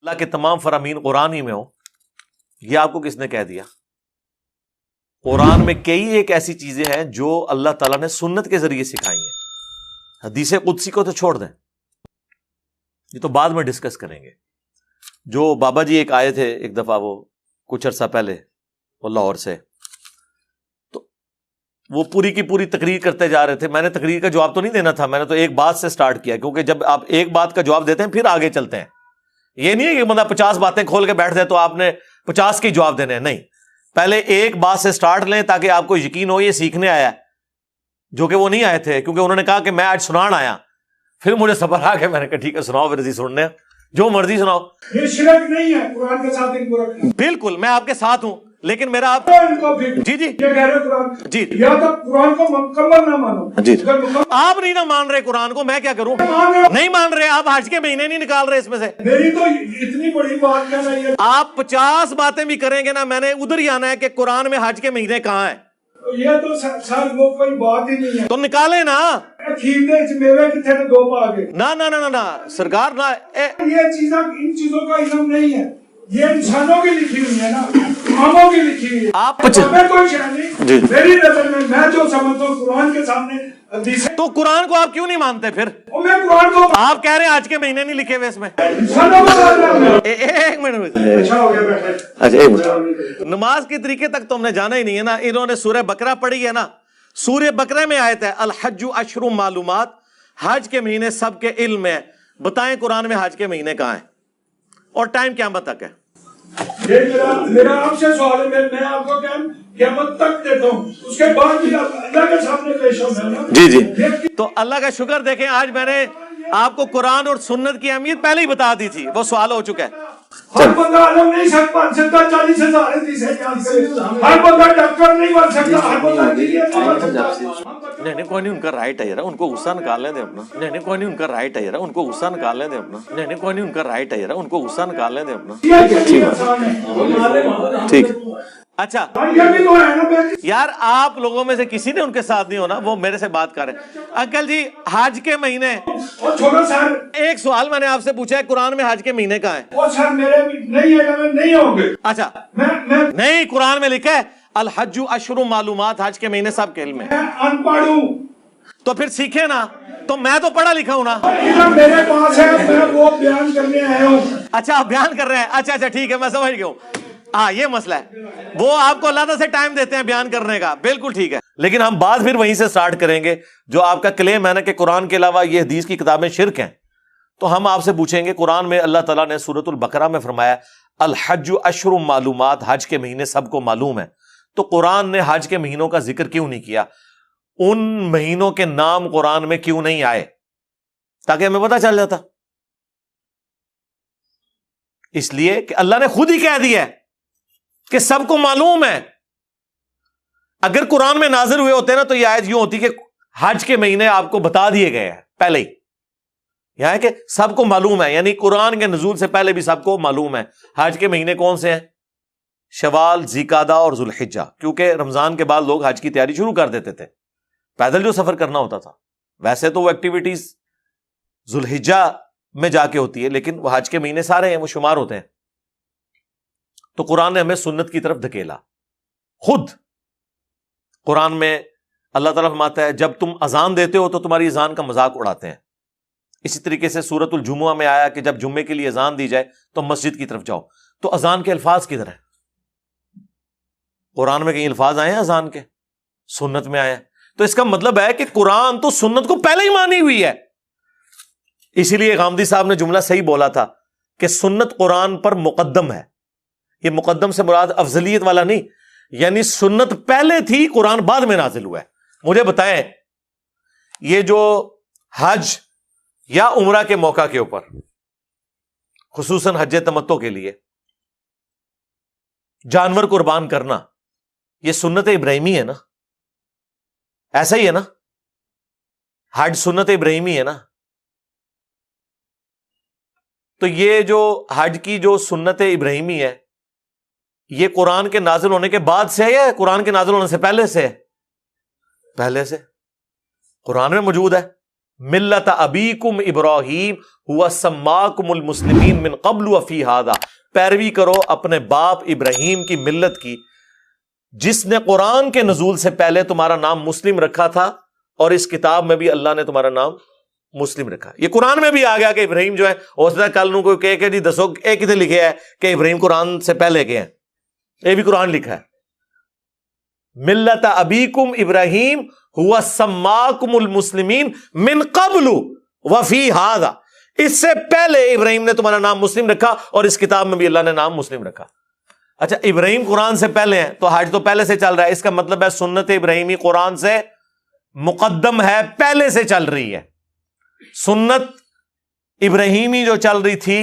اللہ کے تمام فرامین قرآن ہی میں ہو، یہ آپ کو کس نے کہہ دیا؟ قرآن میں کئی ایک ایسی چیزیں ہیں جو اللہ تعالیٰ نے سنت کے ذریعے سکھائی ہیں، حدیث قدسی کو تو چھوڑ دیں، یہ تو بعد میں ڈسکس کریں گے۔ جو بابا جی ایک آئے تھے ایک دفعہ، وہ کچھ عرصہ پہلے، وہ لاہور سے، تو وہ پوری کی پوری تقریر کرتے جا رہے تھے۔ میں نے تقریر کا جواب تو نہیں دینا تھا، میں نے تو ایک بات سے سٹارٹ کیا، کیونکہ جب آپ ایک بات کا جواب دیتے ہیں پھر آگے چلتے ہیں۔ یہ نہیں ہے کہ بندہ 50 باتیں کھول کے بیٹھ جائے تو آپ نے 50 کے جواب دینے ہیں، نہیں، پہلے ایک بات سے سٹارٹ لیں تاکہ آپ کو یقین ہو یہ سیکھنے آیا ہے، جو کہ وہ نہیں آئے تھے، کیونکہ انہوں نے کہا کہ میں آج سنان آیا۔ پھر مجھے صبر آ گیا، میں نے کہا ٹھیک ہے سناؤ، پھر اسی سننے جو مرضی سناؤ۔ یہ شرک نہیں ہے، قرآن کے ساتھ ایک برا، بالکل میں آپ کے ساتھ ہوں، لیکن میرا آپ جی جی یہ کہہ رہے قرآن جی یا تو قرآن کو مکمل نہ مانو جی اگر مکمل آپ نہیں نہ مان رہے قرآن کو، میں کیا کروں؟ نہیں مان رہے آپ، حج کے مہینے نہیں نکال رہے اس میں سے۔ میری تو اتنی بڑی بات کہنا یہ آپ 50 باتیں بھی کریں گے نا، میں نے ادھر ہی آنا ہے کہ قرآن میں حج کے مہینے کہاں ہیں، تو سر وہ کوئی بات ہی نہیں ہے۔ تو نکالے نا۔ کھیرنے میوے کتنے نے دو پا کے نہ نہ نہ نہ سرکار نہ، یہ چیزیں ان چیزوں کا علم نہیں ہے، یہ انسانوں کی لکھی ہوئی ہے نا، عاموں کی لکھی ہوئی ہے۔ آپ میں کوئی شے نہیں، میری نظر میں جو سمجھتا ہوں قرآن کے سامنے حدیث، تو قرآن کو آپ کیوں نہیں مانتے پھر؟ اور میں قرآن کو آپ کہہ رہے ہیں آج کے مہینے نہیں لکھے ہوئے اس میں۔ انسانوں کو ساتھ میں ایک منٹ، اچھا ہو گیا بیٹھے۔ اچھا ایک منٹ، نماز کے طریقے تک تو ہم نے جانا ہی نہیں ہے نا۔ انہوں نے سورہ بقرہ پڑھی ہے نا، سورہ بقرہ میں آیت ہے الحج اشہر معلومات، حج کے مہینے سب کے علم ہے۔ بتائیں قرآن میں حج کے مہینے کہاں ہیں اور ٹائم قیامت تک ہے؟ یہ میرا آپ سے سوال ہے، میں آپ کو قیامت تک دیتا ہوں، اس کے بعد بھی اللہ کے سامنے پیش ہونا ہے نا۔ جی جی، تو اللہ کا شکر دیکھیں، آج میں نے آپ کو قرآن اور سنت کی اہمیت پہلے ہی بتا دی تھی، وہ سوال ہو چکا ہے۔ ہر بندہ عالم نہیں سکتا، 40,000 ہر بندہ ڈاکٹر نہیں بن سکتا، ہر بندہ انجینئر نہیں بن سکتا۔ نہیں کوئی نہیں، ان کا رائٹ ہے یار، ان کو غصہ نکالنے دیں اپنا۔ نہیں کوئی نہیں، ان کا رائٹ ہے یار، ان کو غصہ نکالنے دیں اپنا۔ نہیں کوئی نہیں، ان کا رائٹ ہے یار، ان کو غصہ نکالنے دیں اپنا۔ ٹھیک اچھا یہ بھی تو ہے نا بیٹی۔ یار، آپ لوگوں میں سے کسی نے ان کے ساتھ نہیں ہونا، وہ میرے سے بات کر رہے ہیں۔ انکل جی حج کے مہینے، اور چھوٹا سر، ایک سوال میں نے آپ سے پوچھا ہے قرآن میں حج کے مہینے کہاں ہیں؟ اور سر میرے نہیں ہے، نہیں ہوں گے۔ اچھا میں نہیں، قرآن میں لکھا ہے الحج اشہر معلومات، حج کے مہینے سب کے علم میں۔ ان پڑھ ہوں تو پھر سیکھے نا، تو میں تو پڑھا لکھا ہوں نا۔ ادھر میرے پاس ہے، میں وہ بیان کرنے آیا ہوں۔ اچھا آپ بیان کر رہے ہیں، اچھا اچھا ٹھیک ہے، میں سمجھ گیا ہوں۔ ہاں یہ مسئلہ ہے، وہ آپ کو اللہ سے ٹائم دیتے ہیں بیان کرنے کا، بالکل ٹھیک ہے، لیکن ہم بات پھر وہیں سے سٹارٹ کریں گے۔ جو آپ کا کلیم ہے نا کہ قرآن کے علاوہ یہ حدیث کی کتابیں شرک ہیں، تو ہم آپ سے پوچھیں گے قرآن میں اللہ تعالیٰ نے سورۃ البقرہ میں فرمایا الحج اشہر معلومات، حج کے مہینے سب کو معلوم ہے، تو قرآن نے حج کے مہینوں کا ذکر کیوں نہیں کیا؟ ان مہینوں کے نام قرآن میں کیوں نہیں آئے؟ تاکہ ہمیں پتہ چل جاتا۔ اس لیے کہ اللہ نے خود ہی کہہ دیا ہے کہ سب کو معلوم ہے۔ اگر قرآن میں نازل ہوئے ہوتے نا تو یہ آیت یوں ہوتی کہ حج کے مہینے آپ کو بتا دیے گئے ہیں پہلے ہی، یہاں ہے کہ سب کو معلوم ہے، یعنی قرآن کے نزول سے پہلے بھی سب کو معلوم ہے حج کے مہینے کون سے ہیں، شوال، ذیقعدہ اور ذوالحجہ، کیونکہ رمضان کے بعد لوگ حج کی تیاری شروع کر دیتے تھے، پیدل جو سفر کرنا ہوتا تھا۔ ویسے تو وہ ایکٹیویٹیز ذوالحجہ میں جا کے ہوتی ہے، لیکن وہ حج کے مہینے سارے ہیں، وہ شمار ہوتے ہیں۔ تو قرآن نے ہمیں سنت کی طرف دھکیلا۔ خود قرآن میں اللہ تعالیٰ فرماتا ہے جب تم اذان دیتے ہو تو تمہاری اذان کا مذاق اڑاتے ہیں۔ اسی طریقے سے سورۃ الجمعہ میں آیا کہ جب جمعے کے لیے اذان دی جائے تو مسجد کی طرف جاؤ۔ تو اذان کے الفاظ کدھر ہیں؟ قرآن میں کہیں الفاظ آئے ہیں اذان کے؟ سنت میں آئے ہیں۔ تو اس کا مطلب ہے کہ قرآن تو سنت کو پہلے ہی مانی ہوئی ہے۔ اسی لیے غامدی صاحب نے جملہ صحیح بولا تھا کہ سنت قرآن پر مقدم ہے۔ یہ مقدم سے مراد افضلیت والا نہیں، یعنی سنت پہلے تھی، قرآن بعد میں نازل ہوا ہے۔ مجھے بتائیں، یہ جو حج یا عمرہ کے موقع کے اوپر، خصوصاً حج تمتع کے لیے جانور قربان کرنا، یہ سنت ابراہیمی ہے نا؟ ایسا ہی ہے نا؟ حج سنت ابراہیمی ہے نا؟ تو یہ جو حج کی جو سنت ابراہیمی ہے، یہ قرآن کے نازل ہونے کے بعد سے ہے یا قرآن کے نازل ہونے سے پہلے سے ہے؟ پہلے سے، قرآن میں موجود ہے۔ ملت ابیکم ابراہیم ہوا سماکم المسلمین من قبل وفی ھذا، پیروی کرو اپنے باپ ابراہیم کی ملت کی جس نے قرآن کے نزول سے پہلے تمہارا نام مسلم رکھا تھا، اور اس کتاب میں بھی اللہ نے تمہارا نام مسلم رکھا۔ یہ قرآن میں بھی آ گیا کہ ابراہیم جو ہے، ہو سکتا ہے کل نو کوئی کہے کہ جی دسو اے کتے لکھے ہے کہ ابراہیم قرآن سے پہلے کے ہیں، یہ بھی قرآن لکھا ہے۔ ملت ابیکم ابراہیم ہوا سماکم المسلمین من قبل وفی ھذا، اس سے پہلے ابراہیم نے تمہارا نام مسلم رکھا، اور اس کتاب میں بھی اللہ نے نام مسلم رکھا۔ اچھا، ابراہیم قرآن سے پہلے ہیں تو حج تو پہلے سے چل رہا ہے، اس کا مطلب ہے سنت ابراہیمی قرآن سے مقدم ہے، پہلے سے چل رہی ہے۔ سنت ابراہیمی جو چل رہی تھی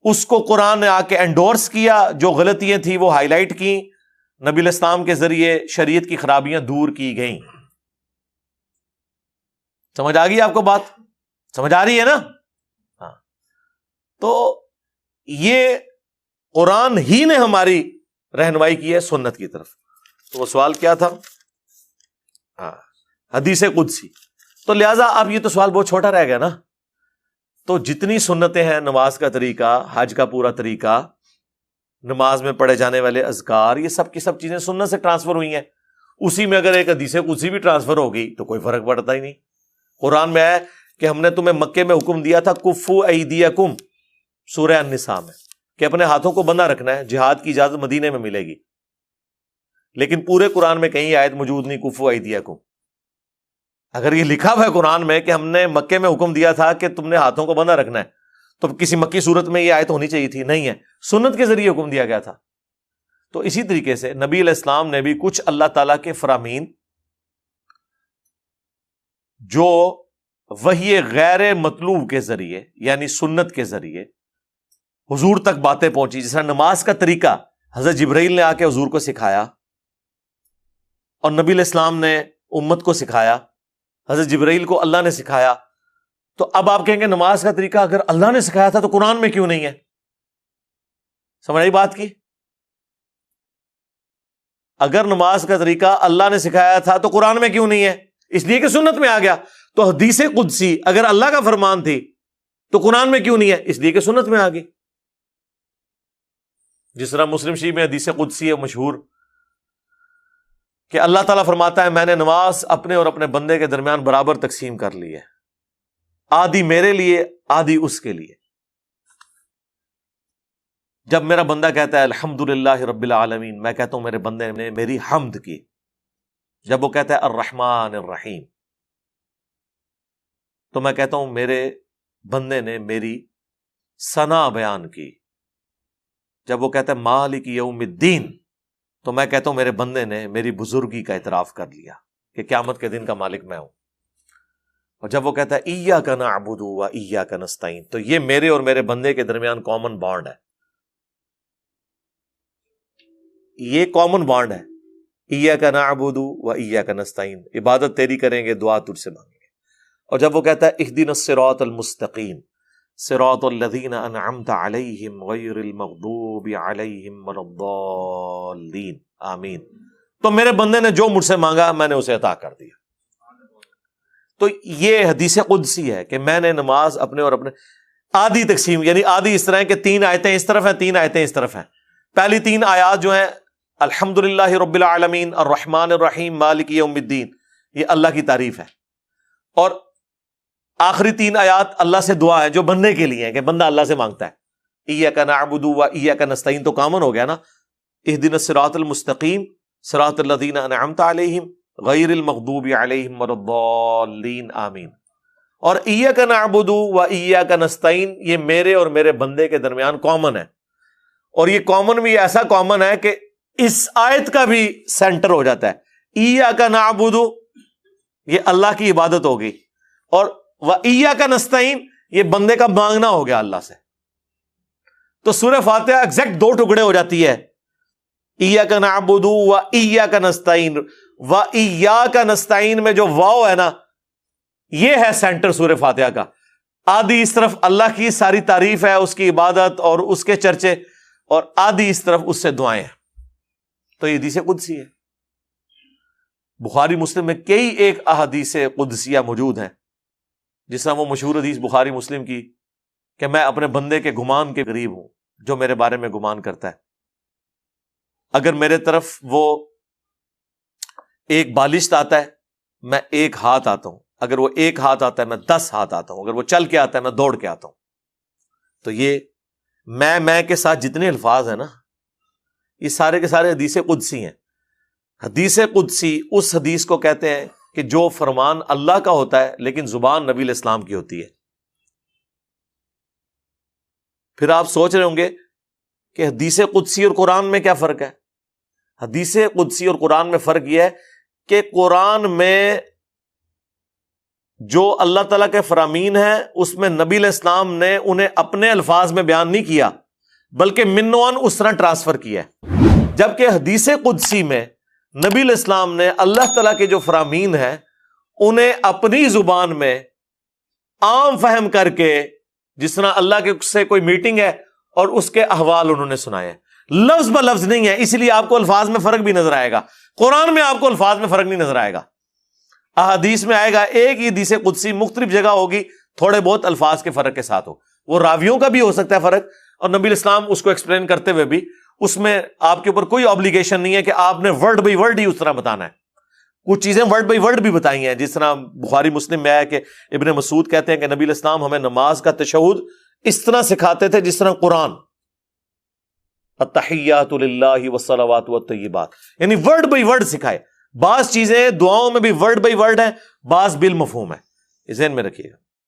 اس کو قرآن نے آ کے انڈورس کیا، جو غلطیاں تھیں وہ ہائی لائٹ کی، نبی الاسلام کے ذریعے شریعت کی خرابیاں دور کی گئیں۔ سمجھ آ گئی آپ کو بات؟ سمجھ آ رہی ہے نا؟ ہاں، تو یہ قرآن ہی نے ہماری رہنمائی کی ہے سنت کی طرف۔ تو وہ سوال کیا تھا؟ ہاں، حدیث قدسی۔ تو لہٰذا اب یہ تو سوال بہت چھوٹا رہ گیا نا، تو جتنی سنتیں ہیں، نماز کا طریقہ، حج کا پورا طریقہ، نماز میں پڑھے جانے والے اذکار، یہ سب کی سب چیزیں سنت سے ٹرانسفر ہوئی ہیں۔ اسی میں اگر ایک حدیث قدسی بھی ٹرانسفر ہو گئی تو کوئی فرق پڑتا ہی نہیں۔ قرآن میں ہے کہ ہم نے تمہیں مکے میں حکم دیا تھا کفو ایدیکم، سورہ النساء میں، کہ اپنے ہاتھوں کو بندہ رکھنا ہے، جہاد کی اجازت مدینے میں ملے گی، لیکن پورے قرآن میں کہیں آیت موجود نہیں کفو ایدیکم۔ اگر یہ لکھا ہوا ہے قرآن میں کہ ہم نے مکے میں حکم دیا تھا کہ تم نے ہاتھوں کو بندہ رکھنا ہے، تو کسی مکی صورت میں یہ آیت ہونی چاہیے تھی، نہیں ہے، سنت کے ذریعے حکم دیا گیا تھا۔ تو اسی طریقے سے نبی علیہ السلام نے بھی کچھ اللہ تعالیٰ کے فرامین جو وحی غیر مطلوب کے ذریعے یعنی سنت کے ذریعے حضور تک باتیں پہنچی، جس طرح نماز کا طریقہ حضرت جبرائیل نے آ کے حضور کو سکھایا، اور نبی علیہ السلام نے امت کو سکھایا، حضرت جبرائیل کو اللہ نے سکھایا۔ تو اب آپ کہیں گے نماز کا طریقہ اگر اللہ نے سکھایا تھا تو قرآن میں کیوں نہیں ہے؟ سمجھ آئی بات کی؟ اگر نماز کا طریقہ اللہ نے سکھایا تھا تو قرآن میں کیوں نہیں ہے؟ اس لیے کہ سنت میں آ گیا۔ تو حدیث قدسی اگر اللہ کا فرمان تھی تو قرآن میں کیوں نہیں ہے؟ اس لیے کہ سنت میں آ گئی۔ جس طرح مسلم شریف میں حدیث قدسی ہے مشہور کہ اللہ تعالیٰ فرماتا ہے میں نے نماز اپنے اور اپنے بندے کے درمیان برابر تقسیم کر لی ہے، آدھی میرے لیے آدھی اس کے لیے۔ جب میرا بندہ کہتا ہے الحمدللہ رب العالمین، میں کہتا ہوں میرے بندے نے میری حمد کی۔ جب وہ کہتا ہے الرحمن الرحیم، تو میں کہتا ہوں میرے بندے نے میری ثنا بیان کی۔ جب وہ کہتا ہے مالک یوم الدین، تو میں کہتا ہوں میرے بندے نے میری بزرگی کا اعتراف کر لیا کہ قیامت کے دن کا مالک میں ہوں۔ اور جب وہ کہتا ہے ایاک نعبد و ایاک نستعین، تو یہ میرے اور میرے بندے کے درمیان کامن بانڈ ہے، یہ کامن بانڈ ہے، ایاک نعبد و ایاک نستعین، عبادت تیری کریں گے، دعا تجھ سے مانگیں گے۔ اور جب وہ کہتا ہے اہدنا الصراط المستقیم صراط الذین انعمت علیہم غیر المغضوب علیہم ولا الضالین آمین، تو میرے بندے نے جو مجھ سے مانگا میں نے اسے عطا کر دیا۔ تو یہ حدیث قدسی ہے کہ میں نے نماز اپنے اور اپنے آدھی تقسیم، یعنی آدھی اس طرح ہے کہ 3 آیتیں اس طرف ہیں، 3 آیتیں اس طرف ہیں۔ پہلی 3 آیات جو ہیں الحمدللہ رب العالمین الرحمن الرحیم مالک یوم الدین، یہ اللہ کی تعریف ہے، اور آخری 3 آیات اللہ سے دعا ہے جو بندے کے لیے ہیں کہ بندہ اللہ سے مانگتا ہے۔ ایاک نعبد و ایاک نستعین تو کامن ہو گیا نا، اہدنا الصراط المستقیم صراط الذین انعمت علیہم غیر المغضوب علیہم ولا الضالین آمین۔ اور ایاک نعبد و ایاک نستعین یہ میرے اور میرے بندے کے درمیان کامن ہے، اور یہ کامن بھی ایسا کامن ہے کہ اس آیت کا بھی سینٹر ہو جاتا ہے۔ ایاک نعبد یہ اللہ کی عبادت ہوگی، اور وَإِيَّاكَ نَسْتَعِينُ یہ بندے کا مانگنا ہو گیا اللہ سے۔ تو سورہ فاتحہ ایگزیکٹ 2 ٹکڑے ہو جاتی ہے، إِيَّاكَ نَعْبُدُ وَإِيَّاكَ نَسْتَعِينُ۔ وَإِيَّاكَ نَسْتَعِينُ میں جو واو ہے نا، یہ ہے سینٹر سورہ فاتحہ کا۔ آدھی اس طرف اللہ کی ساری تعریف ہے، اس کی عبادت اور اس کے چرچے، اور آدھی اس طرف اس سے دعائیں ہیں۔ تو یہ حدیث قدسی ہے۔ بخاری مسلم میں کئی ایک احادیث قدسیہ موجود ہیں جس طرح وہ مشہور حدیث بخاری مسلم کی کہ میں اپنے بندے کے گمان کے قریب ہوں جو میرے بارے میں گمان کرتا ہے. اگر میرے طرف وہ ایک بالشت آتا ہے میں ایک ہاتھ آتا ہوں، اگر وہ ایک ہاتھ آتا ہے میں 10 ہاتھ آتا ہوں، اگر وہ چل کے آتا ہے میں دوڑ کے آتا ہوں. تو یہ میں کے ساتھ جتنے الفاظ ہیں نا، یہ سارے کے سارے حدیث قدسی ہیں. حدیث قدسی اس حدیث کو کہتے ہیں کہ جو فرمان اللہ کا ہوتا ہے لیکن زبان نبی علیہ السلام کی ہوتی ہے. پھر آپ سوچ رہے ہوں گے کہ حدیث قدسی اور قرآن میں کیا فرق ہے؟ حدیث قدسی اور قرآن میں فرق یہ ہے کہ قرآن میں جو اللہ تعالیٰ کے فرامین ہیں اس میں نبی علیہ السلام نے انہیں اپنے الفاظ میں بیان نہیں کیا بلکہ من و عن اس طرح ٹرانسفر کیا ہے. جبکہ حدیث قدسی میں نبی علیہ السلام نے اللہ تعالیٰ کے جو فرامین ہیں انہیں اپنی زبان میں عام فہم کر کے، جس طرح اللہ کے سے کوئی میٹنگ ہے اور اس کے احوال انہوں نے سنائے، لفظ بہ لفظ نہیں ہے. اس لیے آپ کو الفاظ میں فرق بھی نظر آئے گا. قرآن میں آپ کو الفاظ میں فرق نہیں نظر آئے گا. احادیث میں آئے گا ایک ہی حدیث قدسی مختلف جگہ ہوگی، تھوڑے بہت الفاظ کے فرق کے ساتھ ہو. وہ راویوں کا بھی ہو سکتا ہے فرق، اور نبی علیہ السلام اس کو ایکسپلین کرتے ہوئے بھی اس میں آپ کے اوپر کوئی obligation نہیں ہے کہ آپ نے ورڈ بائی ورڈ ہی اس طرح بتانا ہے. کچھ چیزیں ورڈ بائی ورڈ بھی بتائی ہیں، جس طرح بخاری مسلم میں آیا کہ ابن مسعود کہتے ہیں کہ نبی علیہ السلام ہمیں نماز کا تشہد اس طرح سکھاتے تھے جس طرح قرآن، التحیات للہ والصلوات والطیبات، یعنی ورڈ بائی ورڈ سکھائے. بعض چیزیں دعاؤں میں بھی ورڈ بائی ورڈ ہیں، بعض بالمفہوم ہے. ذہن میں رکھیے گا.